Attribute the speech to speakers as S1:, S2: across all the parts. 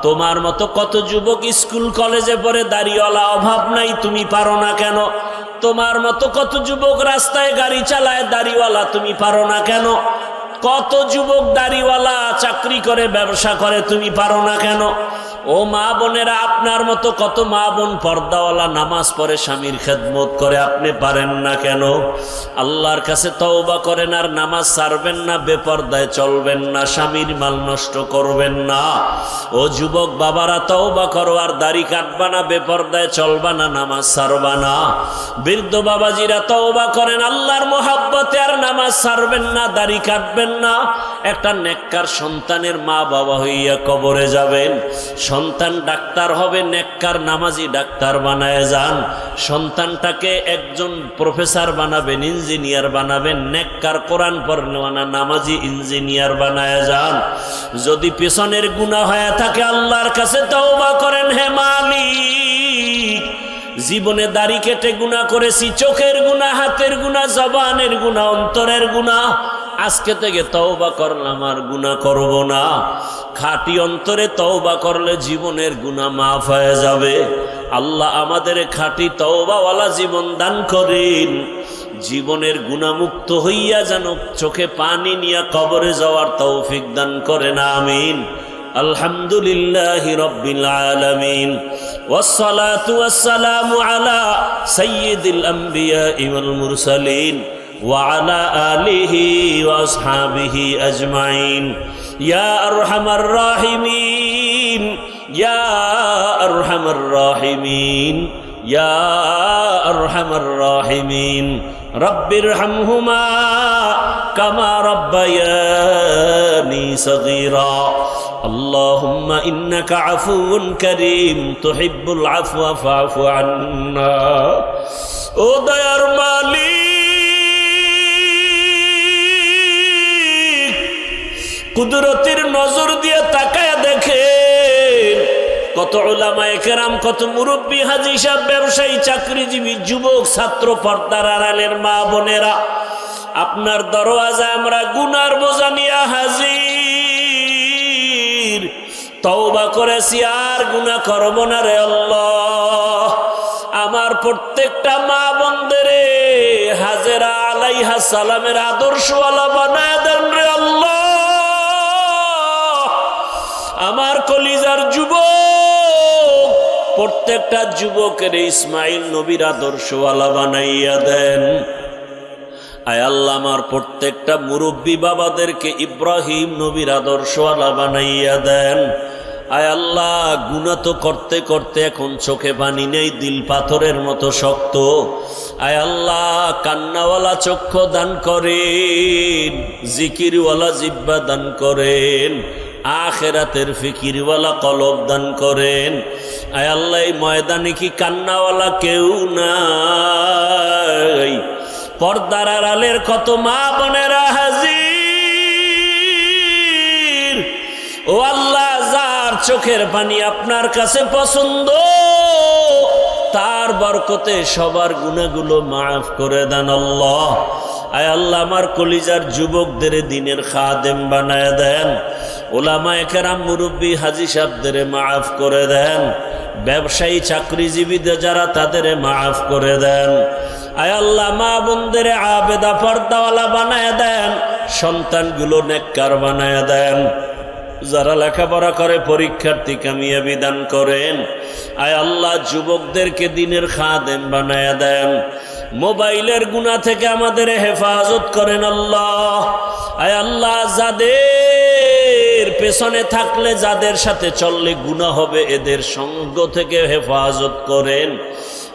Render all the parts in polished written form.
S1: তোমার মতো কত যুবক স্কুল কলেজে পড়ে দাড়িওয়ালা, অভাব নাই, তুমি পারো না কেন? তোমার মতো কত যুবক রাস্তায় গাড়ি চালায় দাড়িওয়ালা, তুমি পারো না কেন? কত যুবক দাড়িওয়ালা চাকরি করে, ব্যবসা করে, তুমি পারো না কেন? ও মা বোনেরা, আপনার মতো কত মা বোন পর্দাওয়ালা, নামাজ পড়ে, স্বামীর খেদমত করে, আপনি পারেন না কেন? আল্লাহর কাছে তওবা করেন আর নামাজ ছাড়বেন না, বেপর্দায় চলবেন না, স্বামীর মাল নষ্ট করবেন না। ও যুবক বাবারা, তওবা করো আর দাড়ি কাটবা না, বেপর্দায় চলবা না, নামাজ ছাড়বা না। বৃদ্ধ বাবাজিরা তওবা করেন আল্লাহর মোহাব্বতে আর নামাজ ছাড়বেন না, দাড়ি কাটবেন না। একটা নেককার সন্তানের মা বাবা হইয়া কবরে যাবেন, সন্তান ডাক্তার হবে, নেককার নামাজি ডাক্তার বানায় যান। সন্তানটাকে একজন প্রফেসর বানাবেন, ইঞ্জিনিয়ার বানাবেন, নেককার কোরআন পড়নেওয়ালা নামাজি ইঞ্জিনিয়ার বানায় যান। যদি পেছনের গুনাহ হয়ে থাকে আল্লাহর কাছে তওবা করেন, হে মালিক, জীবনে দাড়ি কেটে গুনাহ করেছি, চোখের গুনাহ, হাতের গুনাহ, জবানের গুনাহ, অন্তরের গুনাহ, আজকে থেকে তওবা করলাম আর গুনাহ করব না। খাঁটি অন্তরে তওবা করলে জীবনের গুনাহ মাফ হয়ে যাবে। আল্লাহ আমাদের খাঁটি তওবাওয়ালা জীবন দান করেন, জীবনের গুনাহমুক্ত হইয়া যেন চোখে পানি নিয়ে কবরে যাওয়ার তৌফিক দান করেন, আমিন। আলহামদুলিল্লাহি রাব্বিল আলামিন, ওয়াসসালাতু ওয়াসসালামু আলা সাইয়্যিদিল আমবিয়া ওয়াল মুরসালিন ওয়া আলা আলিহি ওয়া আসহাবিহি আজমাইন। ইয়া আরহামার রাহিমিন, ইয়া আরহামার রাহিমিন, ইয়া আরহামার রাহিমিন। রব্বিরহামহুমা কামা রাব্বায়ানি সগীরা। আল্লাহুম্মা ইন্নাকা আফুউন কারীম তুহিব্বুল আফওয়া ফাআফু আন্না। ও দয়ার মালিক, কুদরতের নজর দিয়ে তাকায় দেখেন কত উলামায়ে কেরাম, কত মুরব্বী, হাজী সাহেব, ব্যবসায়ী, চাকরিজীবী, যুবক, ছাত্র, পর্দার আড়ালের মা বোনেরা, আপনার দরওয়াজায় আমরা গুনার বোঝা নিয়ে হাজির। তওবা করেছি আর গুনাহ করব না রে আল্লাহ। আমার প্রত্যেকটা মা বোনদেরে হাজেরা আলাইহা সালামের আদর্শওয়ালা বানায় দেন রে আল্লাহ। আমার কলিজার যুবক, প্রত্যেকটা যুবকের ইসমাইল নবীর আদর্শওয়ালা বানাইয়া দেন। আয় আল্লাহ, আমার প্রত্যেকটা মুরব্বী বাবাদেরকে ইব্রাহিম নবীর আদর্শওয়ালা বানাইয়া দেন। আয় আল্লাহ, গুনাহ তো করতে করতে এখন চোখে পানি নেই, দিল পাথরের মতো শক্ত। আয় আল্লাহ, কান্নাওয়ালা চক্ষু দান করেন, জিকিরওয়ালা জিহ্বা দান করেন, আখিরাতের ফিকিরওয়ালা কলব দান করেন। আয় আল্লাহ, এই ময়দানে কি কান্নাওয়ালা কেউ নাই? পর্দার আড়ালের কত মা বোনেরা হাজির। ও আল্লাহ, যার চোখের পানি আপনার কাছে পছন্দ, তার বরকতে সবার গুনাহগুলো মাফ করে দেন আল্লাহ। আয় আল্লাহ, আমার কলিজার যুবকদের দিনের খাদেম বানায় দেন। উলামায়ে কেরাম, মুরব্বী, হাজী সাহেবদের মাফ করে দেন। ব্যবসায়ী, চাকরিজীবীদের যারা, তাদের মাফ করে দেন। আয় আল্লাহ, মা বোনদের আবেদা পর্দাওয়ালা বানায় দেন, সন্তানগুলো নেককার বানায় দেন। যারা লেখাপড়া করে পরীক্ষার্থী কামিয়াবি দান করেন। আয় আল্লাহ, যুবকদেরকে দিনের খাদেম বানায় দেন। মোবাইলের গুনাহ থেকে আমাদের হেফাজত করেন আল্লাহ। আয় আল্লাহ, যাদের পেছনে থাকলে, যাদের সাথে চললে গুনাহ হবে, এদের সঙ্গ থেকে হেফাজত করেন।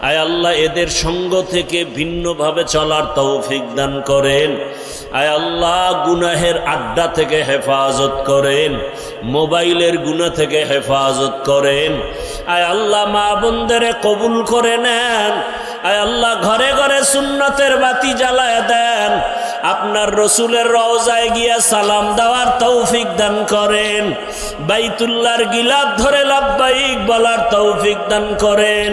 S1: আয় আল্লাহ, এদের সঙ্গ থেকে ভিন্নভাবে চলার তৌফিক দান করেন। আয় আল্লাহ, গুনাহের আড্ডা থেকে হেফাজত করেন, মোবাইলের গুনাহ থেকে হেফাজত করেন। আয় আল্লাহ, মা বোনদেরে কবুল করে নেন। আয় আল্লাহ, ঘরে ঘরে সুন্নতের বাতি জ্বালায় দেন। আপনার রসুলের রওজায় গিয়া সালাম দেওয়ার তৌফিক দান করেন। বাইতুল্লাহর গিলাফ ধরে লাব্বাইক বলার তৌফিক দান করেন।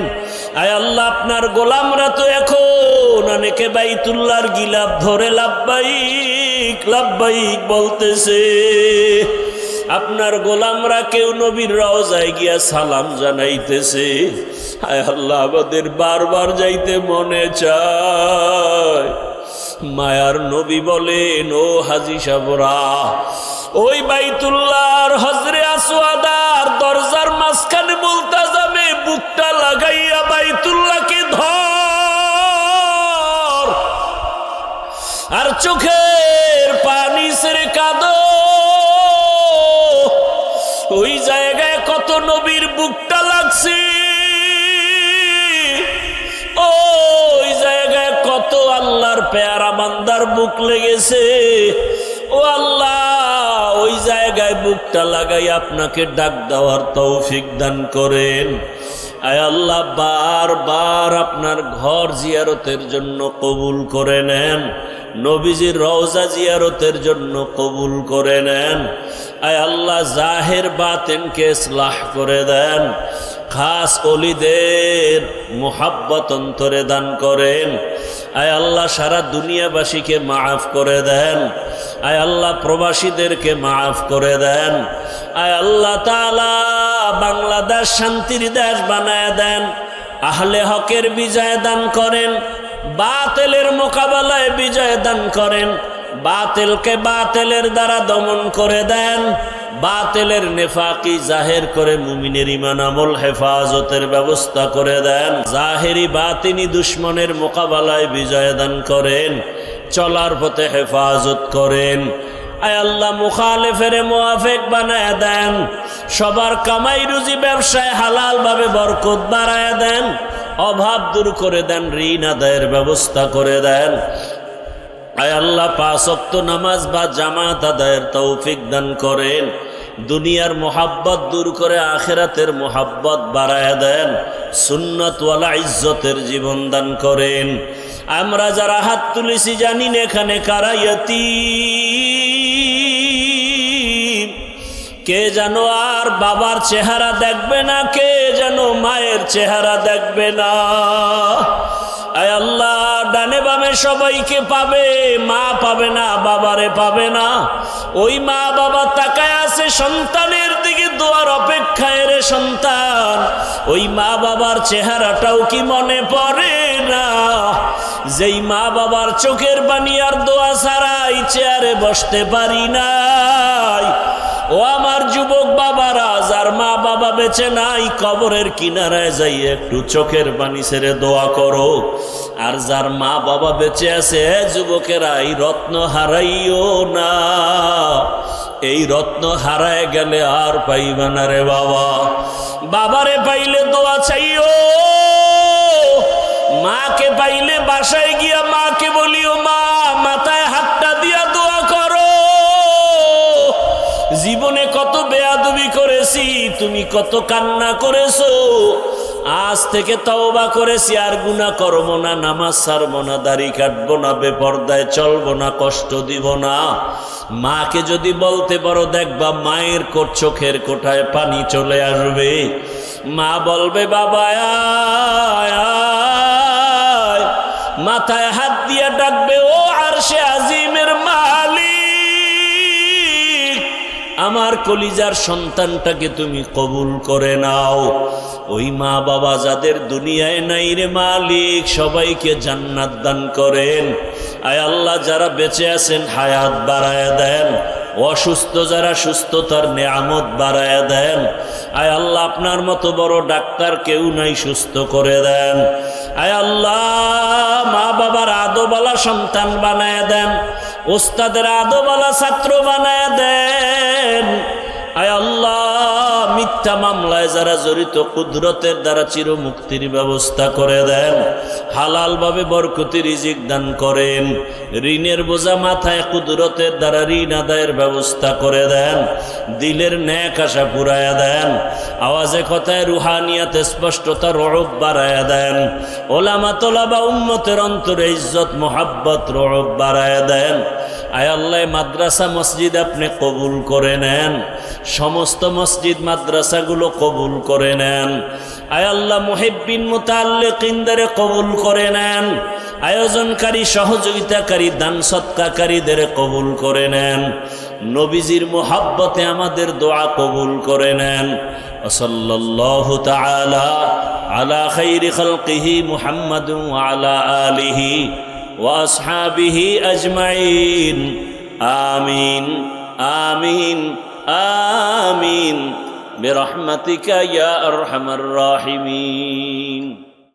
S1: আয় আল্লাহ, আপনার গোলামরা তো এখন অনেকে বাইতুল্লাহর গিলাফ ধরে লাব্বাইক লাব্বাইক বলতেছে। আপনার গোলামরা কেউ নবীর রওজায় গিয়া সালাম জানাইতেছে। হায় আল্লাহ, আমাদের বারবার যাইতে মনে চায়। মায়ার নবী বলেন, ও হাজী সাবরা, ওই বাইতুল্লাহর হজরে আসওয়াদার দরজার মাঝখানে মুলতাজামে বুকটা লাগাইয়া বাইতুল্লাহকে ধর, আর চোখের পানি ছেড়ে কাঁদো। ওই জায়গায় কত নবীর বুকটা লাগছে, ওই জায়গায় কত আল্লাহর পেয়ারা বান্দার বুক লেগেছে। ও আল্লাহ, ওই জায়গায় বুকটা লাগাই আপনাকে ডাক দেওয়ার তৌফিক দান করেন। আয় আল্লাহ, বারবার আপনার ঘর জিয়ারতের জন্য কবুল করে নেন, নবীজির রওজা জিয়ারতের জন্য কবুল করে নেন। আয় আল্লাহ, জাহের বাতেনকে ইসলাহ করে দেন, খাস ওলিদের মুহাব্বত অন্তরে দান করেন। আয় আল্লাহ, সারা দুনিয়াবাসীকে মাফ করে দেন। আয় আল্লাহ, প্রবাসীদেরকে মাফ করে দেন। আয় আল্লাহ তাআলা, বাংলাদেশ শান্তির দেশ বানায় দেন, আহলে হকের বিজয় দান করেন, বাতিলের মোকাবেলায় বিজয় দান করেন, বাতিলকে বাতিলের দ্বারা দমন করে দেন, বাতিলের নেফাকি জাহের করে মুমিনের ঈমান আমল হেফাজতের ব্যবস্থা করে দেন, জাহেরি বাতিনি দুশ্মনের মোকাবেলায় বিজয় দান করেন, চলার পথে হেফাজত করেন। আয় আল্লাহ, মুখালেফের মুআফিক বানায় দেন, সবার কামাই রুজি ব্যবসায় হালাল ভাবে বরকত বাড়ায় দেন, অভাব দূর করে দেন, ঋণ আদায়ের ব্যবস্থা করে দেন। আয় আল্লাহ, 5 ওয়াক্ত নামাজ বা জামাত আদায়ের তৌফিক দান করেন, দুনিয়ার মোহাব্বত দূর করে আখিরাতের মোহাব্বত বাড়ায় দেন, সুন্নত ওয়ালা ইজ্জতের জীবন দান করেন। আমরা যারা হাত তুলেছি জানি না এখানে কারা ইয়াতীম, কে যেন আর বাবার চেহারা দেখবে না, কে যেন মায়ের চেহারা দেখবে না। আয় আল্লাহ, ডানে বামে সবাইকে পাবে, মা পাবে না, বাবারে পাবে না। ওই মা বাবা তাকায় আছে সন্তানের দিকে দোয়ার অপেক্ষায়, রে সন্তান, ওই মা বাবার চেহারাটাও কি মনে পড়ে না? যেই মা বাবার চোখের পানি আর দোয়া ছাড়াই চেয়ারে বসতে পারি নাই। ও আমার যুবক বাবারা, যার মা বাবা বেঁচে নাই, কবরের কিনারায় যাই একটু চোখের পানি ছেড়ে দোয়া করো। আর যার মা বাবা বেঁচে আছে, যুবকেরা, এই রত্ন হারাইও না। এই রত্ন হারায় গেলে আর পাইবা না রে বাবা। বাবারে পাইলে দোয়া চাইও, মাকে পাইলে বাসায় গিয়া মাকে বলিও, মা মাথায় হাতটা দিয়া দোয়া করো। জীবনে কত বেয়াদবি করেছি, তুমি কত কান্না করেছো, আজ থেকে তওবা করেছি, আর গুনাহ করব না, নামাজ ছাড়বো না, দাড়ি কাটবো না, বেপরদায় চলবো না, কষ্ট দিব না। মাকে যদি বলতে পারো, দেখবা মায়ের চোখের কোঠায় পানি চলে আসবে। মা বলবে, বাবা আয় আয়, মাথায় হাত দিয়ে ডাকবে, ও আরশে আজিমের মালিক, আমার কলিজার সন্তানটাকে তুমি কবুল করে নাও। ওই মা বাবা যাদের দুনিয়ায় নাই রে মালিক, সবাইকে জান্নাত দান করেন। আয় আল্লাহ, যারা বেঁচে আছেন হায়াত বাড়ায় দেন, অসুস্থ যারা সুস্থতার নেয়ামত বাড়ায় দেন। আয় আল্লাহ, আপনার মতো বড় ডাক্তার কেউ নাই, সুস্থ করে দেন। আয় আল্লাহ, মা বাবার আদোবালা সন্তান বানায় দেন, ওস্তাদের আদোবালা ছাত্র বানায় দেন। আয় আল্লাহ, মিথ্যা মামলায় যারা জড়িত, কুদরতের দ্বারা চির মুক্তির ব্যবস্থা করে দেন। হালাল ভাবে বরকতি রিজিক দান করেন। ঋণের বোঝা মাথায় কুদরতের দ্বারা ঋণ আদায়ের ব্যবস্থা করে দেন। দিলের ন্যাক আশা পুরায়া দেন। আওয়াজে কথায় রুহানিয়াতে স্পষ্টতা রব বাড়ায়া দেন। ওলামা তোলাবা উম্মতের অন্তরে ইজ্জত মোহাব্বত রব বাড়ায়া দেন। আয় আল্লাহ, মাদ্রাসা মসজিদ আপনি কবুল করে নেন, সমস্ত মসজিদ মাদ্রাসাগুলো কবুল করে নেন। আয় আল্লাহ, মুহিব্বিন মুতাআল্লিকিনদের কবুল করে নেন। আয়োজনকারী, সহযোগিতাকারী, দান সৎকারীদের কবুল করে নেন। নবীজির মোহাব্বতে আমাদের দোয়া কবুল করে নেন। সাল্লাল্লাহু তাআলা আলা খাইরি খালকিহি মুহাম্মাদুন ওয়া আলা আলিহি ওয়া আসহাবিহি আজমাইন। আমিন আমিন আমিন বিরহমাতিকা ইয়া আরহামার রাহিমিন।